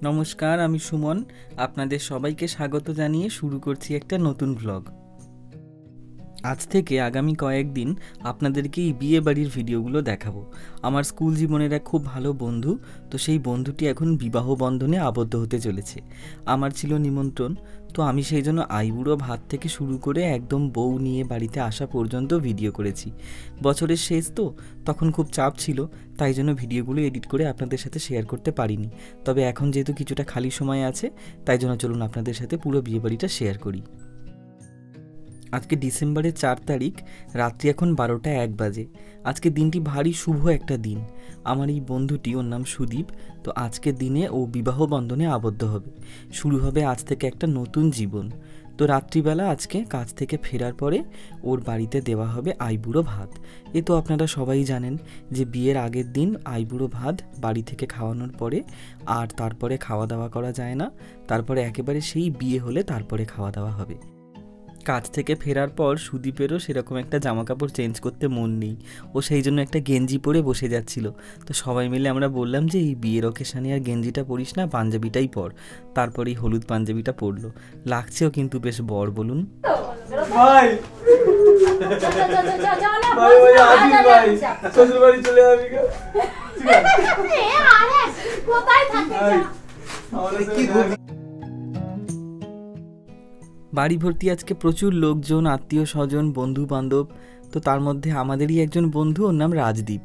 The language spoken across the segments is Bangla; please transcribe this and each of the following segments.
নমস্কার, আমি সুমন। আপনাদের সবাইকে স্বাগত জানিয়ে শুরু করছি একটা নতুন ব্লগ। আজ থেকে আগামী কয়েকদিন আপনাদেরকে এই বিয়ে বাড়ির ভিডিওগুলো দেখাবো। আমার স্কুল জীবনের এক খুব ভালো বন্ধু, তো সেই বন্ধুটি এখন বিবাহ বন্ধনে আবদ্ধ হতে চলেছে। আমার ছিল নিমন্ত্রণ, তো আমি সেই জন্য আইবুড়ো ভাত থেকে শুরু করে একদম বউ নিয়ে বাড়িতে আসা পর্যন্ত ভিডিও করেছি। বছরের শেষ তো, তখন খুব চাপ ছিল, তাই জন্য ভিডিওগুলো এডিট করে আপনাদের সাথে শেয়ার করতে পারিনি। তবে এখন যেহেতু কিছুটা খালি সময় আছে, তাই জন্য চলুন আপনাদের সাথে পুরো বিয়ে বাড়িটা শেয়ার করি। আজকে ডিসেম্বরের 4 তারিখ, রাত্রি এখন 12টা 1 বাজে। আজকে দিনটি ভারী শুভ একটা দিন। আমার এই বন্ধুটি, ওর নাম সুদীপ, তো আজকের দিনে ও বিবাহ বন্ধনে আবদ্ধ হবে। শুরু হবে আজ থেকে একটা নতুন জীবন। তো রাত্রিবেলা আজকে কাজ থেকে ফেরার পরে ওর বাড়িতে দেওয়া হবে আইবুড়ো ভাত। এ তো আপনারা সবাই জানেন যে বিয়ের আগের দিন আইবুড়ো ভাত বাড়ি থেকে খাওয়ানোর পরে আর তারপরে খাওয়া দাওয়া করা যায় না। তারপরে একেবারে সেই বিয়ে হলে তারপরে খাওয়া দাওয়া হবে। কাজ থেকে ফেরার পর সুদীপেরও সেরকম একটা জামা কাপড় চেঞ্জ করতে মন নেই। ও সেই জন্য একটা গেঞ্জি পরে বসে যাচ্ছিল। তো সবাই মিলে আমরা বললাম যে এই বিয়ের অকেশানে আর গেঞ্জিটা পরিস না, পাঞ্জাবিটাই পর। তারপরে এই হলুদ পাঞ্জাবিটা পরলো। লাগছেও কিন্তু বেশ বর, বলুন। বাড়ি ভর্তি আজকে প্রচুর লোকজন, আত্মীয় স্বজন, বন্ধু বান্ধব। তো তার মধ্যে আমাদেরই একজন বন্ধু, ওর নাম রাজদীপ।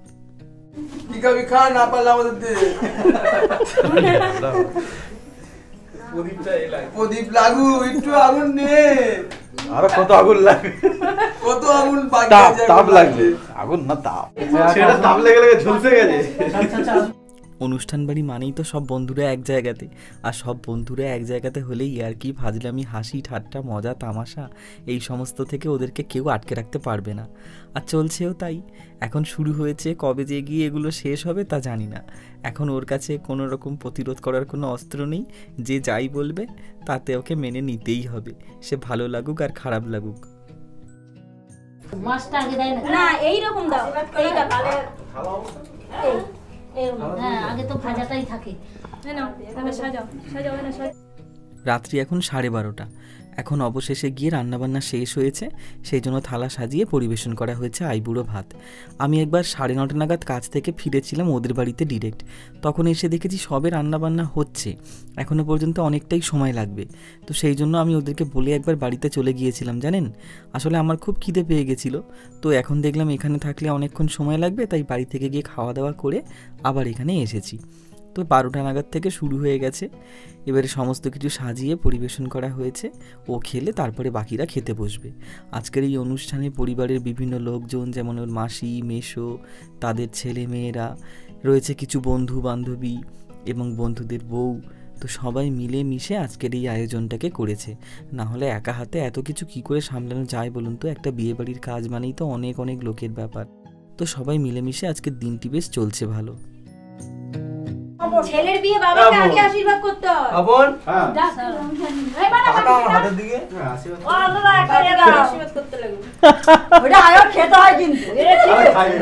প্রদীপ লাগু, একটু আগুন নে। আরো কত আগুন লাগবে, কত আগুন বাকি আছে, তাপ লাগবে। আগুন না তাপ, সেটা তাপ লেগে লেগে ঝলসে গেছে। অনুষ্ঠান বাড়ি মানেই তো সব বন্ধুরা এক জায়গাতে, আর সব বন্ধুরা এক জায়গাতে হলেই আর কি ফাজলামি, হাসি ঠাট্টা, মজা তামাশা, এই সমস্ত থেকে ওদেরকে কেউ আটকে রাখতে পারবে না। আর চলছেও তাই। এখন শুরু হয়েছে, কবে যে গিয়ে এগুলো শেষ হবে তা জানি না। এখন ওর কাছে কোনো রকম প্রতিরোধ করার কোনো অস্ত্র নেই। যে যাই বলবে তাতে ওকে মেনে নিতেই হবে, সে ভালো লাগুক আর খারাপ লাগুক। মাছটা আগে দেয় না, না এইরকম দাও, এইটা তাহলে হ্যাঁ আগে তো ভাজাটাই থাকে। সাজাও সাজাও না। রাত্রি এখন 12:30। এখন অবশেষে গিয়ে রান্নাবান্না শেষ হয়েছে, সেই জন্য থালা সাজিয়ে পরিবেশন করা হয়েছে আইবুড়ো ভাত। আমি একবার 9:30 নাগাদ কাজ থেকে ফিরেছিলাম ওদের বাড়িতে ডিরেক্ট। তখন এসে দেখেছি সবে রান্নাবান্না হচ্ছে, এখনও পর্যন্ত অনেকটাই সময় লাগবে। তো সেই জন্য আমি ওদেরকে বলে একবার বাড়িতে চলে গিয়েছিলাম। জানেন, আসলে আমার খুব খিদে পেয়ে গেছিলো। তো এখন দেখলাম এখানে থাকলে অনেকক্ষণ সময় লাগবে, তাই বাড়ি থেকে গিয়ে খাওয়া দাওয়া করে আবার এখানে এসেছি। তো 12টা নাগাদ থেকে শুরু হয়ে গেছে। এবারে সমস্ত কিছু সাজিয়ে পরিবেশন করা হয়েছে। ও খেলে তারপরে বাকিরা খেতে বসবে। আজকের এই অনুষ্ঠানে পরিবারের বিভিন্ন লোকজন, যেমন ওর মাসি, মেসো, তাদের ছেলে মেয়েরা রয়েছে, কিছু বন্ধু বান্ধবী এবং বন্ধুদের বউ। তো সবাই মিলে মিশে আজকের এই আয়োজনটাকে করেছে। না হলে একা হাতে এত কিছু কি করে সামলানো যায় বলুন তো? একটা বিয়ে বাড়ির কাজ মানেই তো অনেক অনেক লোকের ব্যাপার। তো সবাই মিলেমিশে আজকের দিনটি বেশ চলছে ভালো। ছেলের বিয়ে বাবাকে আগে আশীর্বাদ করতে হয়। আপন হ্যাঁ, এই বাবা টাকা আমার হাতের দিকে। ও আল্লাহ করে দাও, আশীর্বাদ করতে লাগবে। ওটা আয়ো খেতে হয় কিন্তু।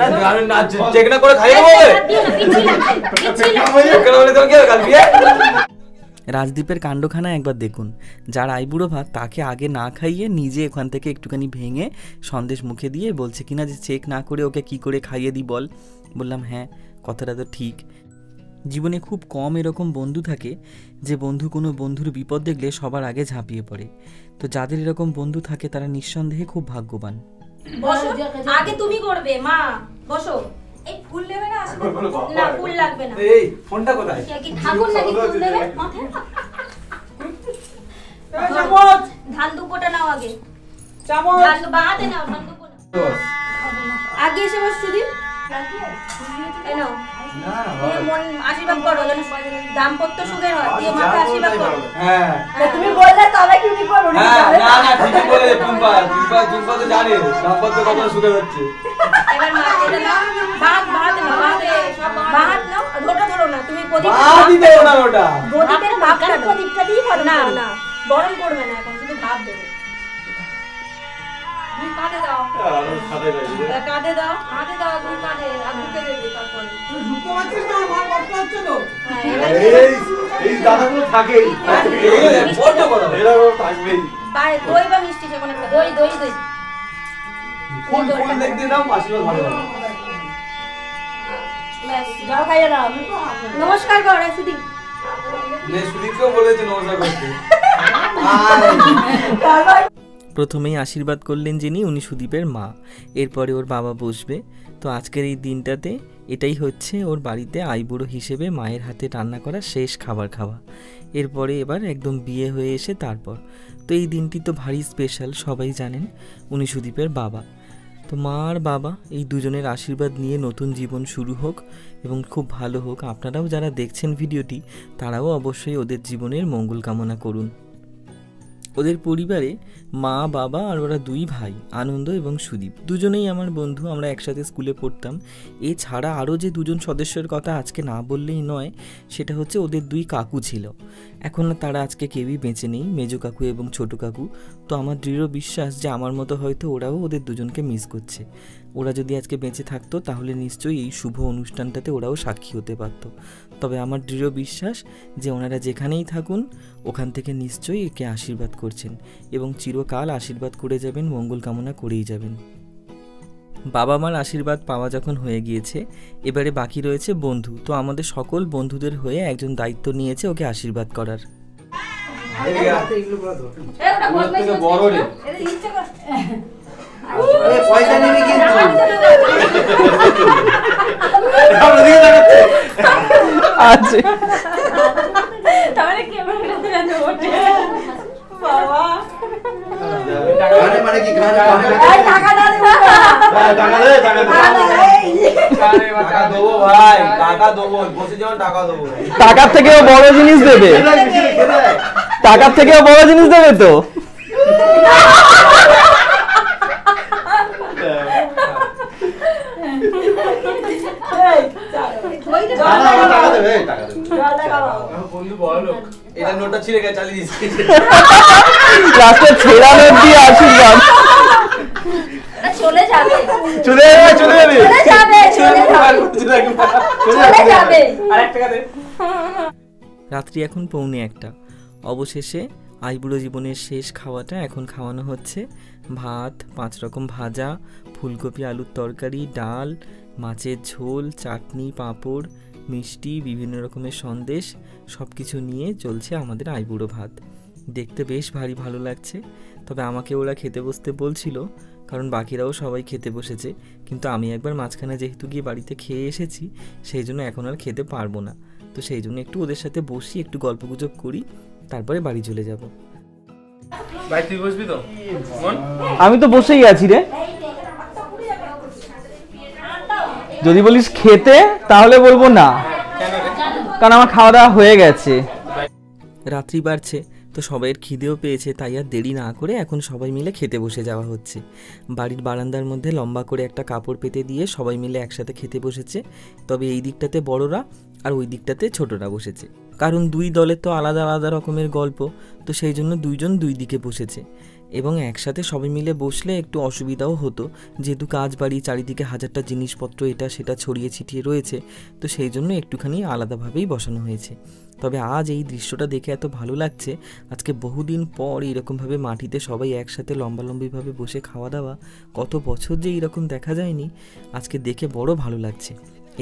না না চেকনা করে খাইয়ে দেবো। দিও না, পিচ্ছি লাগছে, পিচ্ছি লাগছে। কেন বলে তোর কি কাল বিয়ে? রাজদীপের কাণ্ডখানা একবার দেখুন। যার আইবুড়ো ভাত তাকে আগে না খাইয়ে নিজে ওখান থেকে একটুখানি ভেঙে সন্দেশ মুখে দিয়ে বলছে কিনা যে চেক না করে ওকে কি করে খাইয়ে দিই বল। বললাম হ্যাঁ, কথাটা তো ঠিক। জীবনে খুব কম এরকম বন্ধু থাকে যে বন্ধু কোনো বন্ধুর বিপদ দেখলে সবার আগে ঝাঁপিয়ে পড়ে। তো যাদের এরকম বন্ধু থাকে তারা নিঃসন্দেহে খুব ভাগ্যবান। বসো, আগে তুমি করবে মা, বসো। এই ফুল নেবে না? না ফুল লাগবে না। এই ফোনটা কোথায়? কি ঠাকুর নাকি ফুল দেবে মাথায়? চামচ, ধান দুপোটা নাও আগে। চামচ, ধান বাঁধে নাও, ধান দুপো নাও। আগে এসে বস সুদীপ। এই নাও। না দিয়ে মন আশীর্বাদ করো, যেন দাম্পত্য সুখের হয়। দিয়ে মাকে আশীর্বাদ করো। হ্যাঁ তুমি বললে তবে কি উনি করো? হ্যাঁ, না না ঠিকই বলে টুম্পা তো জানে দাম্পত্য কত সুখের হচ্ছে। এবার মা এটা নাও, বাঁধ নাও, বাঁধ নাও, ধরো ধরো না, তুমি প্রদীপ দিতে না ওটা। প্রদীপের ভাবটা প্রদীপটা দিয়ে করো। না না গরম করবে না, এখন শুধু ভাব দেবে। তুমি কাঁধে দাও, কাঁধে দাও, কাঁধে দাও, তুমি কাঁধে আর ঢুকে দেবে। তারপরে রূপো আছিস তো, আমার কষ্ট হচ্ছে তো। হ্যাঁ, এই দাদাগুলো থাকেই বড্ড বড় এরাও থাকবেই দই বা মিষ্টি যে কোনো একটা দই দই দই ফুল ফুল দেখতে দাও আশীর্বাদ ভালো হবে ব্যাস জল খাইয়ে দাও নমস্কার কর সুদি নে সুদীপকেও বলেছে নমস্কার করতে প্রথমেই আশীর্বাদ করলেন যিনি উনি সুদীপের মা, এরপরে ওর বাবা বসবে। তো আজকের এই দিনটাতে এটাই হচ্ছে ওর বাড়িতে আইবুড়ো হিসেবে মায়ের হাতে রান্না করা শেষ খাবার খাওয়া। এরপরে এবার একদম বিয়ে হয়ে এসে তারপর তো এই দিনটি তো ভারী স্পেশাল, সবাই জানেন উনি সুদীপের বাবা। তো মা আর বাবা এই দুজনের আশীর্বাদ নিয়ে নতুন জীবন শুরু হোক এবং খুব ভালো হোক। আপনারাও যারা দেখছেন ভিডিওটি তারাও অবশ্যই ওদের জীবনের মঙ্গল কামনা করুন। ওদের পরিবারে মা বাবা আর ওরা দুই ভাই আনন্দ এবং সুদীপ, দুজনেই আমার বন্ধু, আমরা একসাথে স্কুলে পড়তাম। এছাড়া আরও যে দুজন সদস্যের কথা আজকে না বললেই নয়, সেটা হচ্ছে ওদের দুই কাকু ছিল। এখন তারা আজকে কেউই বেঁচে নেই, মেজো কাকু এবং ছোটো কাকু। তো আমার দৃঢ় বিশ্বাস যে আমার মতো হয়তো ওরাও ওদের দুজনকে মিস করছে। ওরা যদি আজকে বেঁচে থাকতো তাহলে নিশ্চয়ই এই শুভ অনুষ্ঠানটাতে ওরাও সাক্ষী হতে পারত। তবে আমার দৃঢ় বিশ্বাস যে ওনারা যেখানেই থাকুন ওখান থেকে নিশ্চয়ই একে আশীর্বাদ করছেন এবং চিরকাল আশীর্বাদ করে যাবেন, মঙ্গল কামনা করেই যাবেন। বাবা মার আশীর্বাদ পাওয়া যখন হয়ে গিয়েছে, এবারে বাকি রয়েছে বন্ধু। তো আমাদের সকল বন্ধুদের হয়ে একজন দায়িত্ব নিয়েছে ওকে আশীর্বাদ করার। বড় রে পয়সা নেবে কিন্তু আচ্ছা তাহলে ক্যামেরাতে জানো ওঠে বাবা মানে কি এই টাকা দাও টাকা দে টাকা দেবো ভাই, টাকা দেবো, বসে যখন টাকা দেবো। টাকার থেকেও বড় জিনিস দেবে, টাকার থেকেও বড় জিনিস দেবে তো। টাকা দেবে টাকা দেবে বন্ধু বড় লোক, এটা নোটটা ছিঁড়ে গেছে, চালিয়ে দিচ্ছি। লাস্টে ছেড়া নোট দিয়ে আশীর্বাদ চলে যাবে চলে যাবে চলে যাবে চলে যাবে আরেক টাকা দে। রাত্রি এখন 1:45। অবশেষে আইবুড়ো জীবনের শেষ খাওয়াটা এখন খাওয়ানো হচ্ছে। ভাত, 5 রকম ভাজা, ফুলকপি আলুর তরকারি, ডাল, মাছের ঝোল, চাটনি, পাঁপড়, মিষ্টি, বিভিন্ন রকমের সন্দেশ, সব কিছু নিয়ে চলছে আমাদের আইবুড়ো ভাত। দেখতে বেশ ভারী ভালো লাগছে। তবে আমাকে ওরা খেতে বসতে বলছিল, কারণ বাকিরাও সবাই খেতে বসেছে। কিন্তু আমি একবার মাঝখানে যেহেতু গিয়ে বাড়িতে খেয়ে এসেছি, সেই জন্য এখন আর খেতে পারবো না। তো সেই জন্য একটু ওদের সাথে বসি, একটু গল্পগুজব করি, তারপরে বাড়ি চলে যাব। ভাই তুই বসবি তো? আমি তো বসেই আছি রে। যদি বলিস খেতে তাহলে বলবো না, কারণ আমার খাওয়া দাওয়া হয়ে গেছে। রাত্রি বাড়ছে, তো সবাইয়ের খিদেও পেয়েছে, তাই আর দেরি না করে এখন সবাই মিলে খেতে বসে যাওয়া হচ্ছে। বাড়ির বারান্দার মধ্যে লম্বা করে একটা কাপড় পেতে দিয়ে সবাই মিলে একসাথে খেতে বসেছে। তবে এই দিকটাতে বড়রা আর ওই দিকটাতে ছোটরা বসেছে, কারণ দুই দলের তো আলাদা আলাদা রকমের গল্প। তো সেই জন্য দুইজন দুই দিকে বসেছে এবং একসাথে সবাই মিলে বসলে একটু অসুবিধাও হতো, যেহেতু কাজ বাড়ি, চারিদিকে হাজারটা জিনিসপত্র এটা সেটা ছড়িয়ে ছিটিয়ে রয়েছে। তো সেই জন্য একটুখানি আলাদাভাবেই বসানো হয়েছে। তবে আজ এই দৃশ্যটা দেখে এত ভালো লাগছে, আজকে বহুদিন পর এইরকমভাবে মাটিতে সবাই একসাথে লম্বালম্বিভাবে বসে খাওয়া দাওয়া, কত বছর যে এইরকম দেখা যায়নি, আজকে দেখে বড় ভালো লাগছে।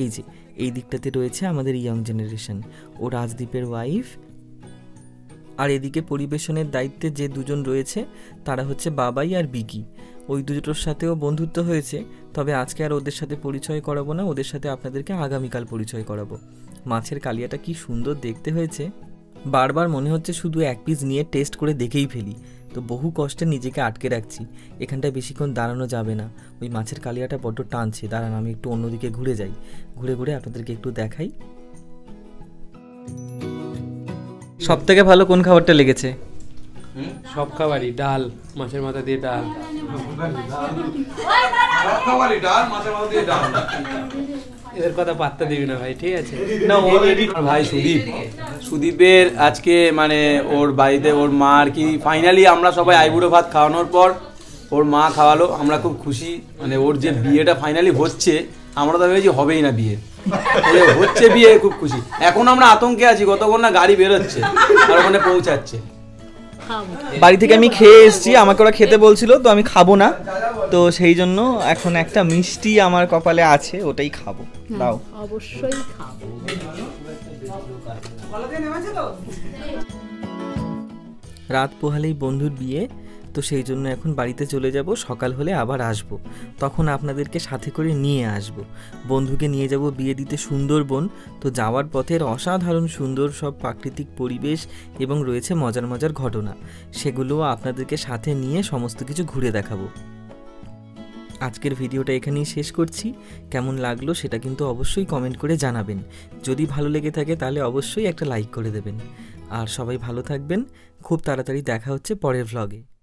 এই যে এই দিকটাতে রয়েছে আমাদের ইয়ং জেনারেশন, ও রাজদীপের ওয়াইফ, আর এদিকে পরিবেশনের দায়িত্বে যে দুজন রয়েছে তারা হচ্ছে বাবাই আর বিকি। ওই দুটোর সাথেও বন্ধুত্ব হয়েছে, তবে আজকে আর ওদের সাথে পরিচয় করাবো না, ওদের সাথে আপনাদেরকে আগামীকাল পরিচয় করাবো। মাছের কালিয়াটা কি সুন্দর দেখতে হয়েছে, বারবার মনে হচ্ছে শুধু এক পিস নিয়ে টেস্ট করে দেখেই ফেলি। তো বহু কষ্টে নিজেকে আটকে রাখছি, এখানটায় বেশিক্ষণ দাঁড়ানো যাবে না, ওই মাছের কালিয়াটা বড্ড টানছে। দাঁড়ান আমি একটু অন্যদিকে ঘুরে যাই, ঘুরে ঘুরে আপনাদেরকে একটু দেখাই। সব থেকে ভালো কোন খাবারটা লেগেছে? সব খাবারই, ডাল, মাছের মাথা দিয়ে ডাল। এদের কথা পাত্তা দিবি না ভাই, ঠিক আছে? ভাই সুদীপের আজকে মানে ওর বাড়িতে ওর মা আর কি ফাইনালি আমরা সবাই আইবুড়ো ভাত খাওয়ানোর পর ওর মা খাওয়ালো, আমরা খুব খুশি। মানে ওর যে বিয়েটা ফাইনালি হচ্ছে, আমরা তো ভেবেছি হবেই না বিয়ে, হচ্ছে বিয়ে, খুব খুশি। এখন আমরা আতঙ্কে আছি, কতক্ষণ না গাড়ি বেরোচ্ছে আর ওখানে পৌঁছাচ্ছে। বাড়ি থেকে আমি খেয়ে এসেছি, আমাকে ওরা খেতে বলছিল, তো আমি খাবো না, তো সেই জন্য এখন একটা মিষ্টি আমার কপালে আছে, ওটাই খাবো। দাও। অবশ্যই খাবো। রাত পোহালেই বন্ধুর বিয়ে, তো সেই জন্য এখন বাড়িতে চলে যাব, সকাল হলে আবার আসব, তখন আপনাদেরকে সাথে করে নিয়ে আসব। বন্ধুকে নিয়ে যাব বিয়ে দিতে সুন্দরবন, তো যাওয়ার পথের অসাধারণ সুন্দর সব প্রাকৃতিক পরিবেশ এবং রয়েছে মজার মজার ঘটনা, সেগুলোও আপনাদেরকে সাথে নিয়ে সমস্ত কিছু ঘুরে দেখাবো। আজকের ভিডিওটা এখানেই শেষ করছি। কেমন লাগলো সেটা কিন্তু অবশ্যই কমেন্ট করে জানাবেন। যদি ভালো লেগে থাকে তাহলে অবশ্যই একটা লাইক করে দেবেন। আর সবাই ভালো থাকবেন। খুব তাড়াতাড়ি দেখা হচ্ছে পরের ভ্লগে।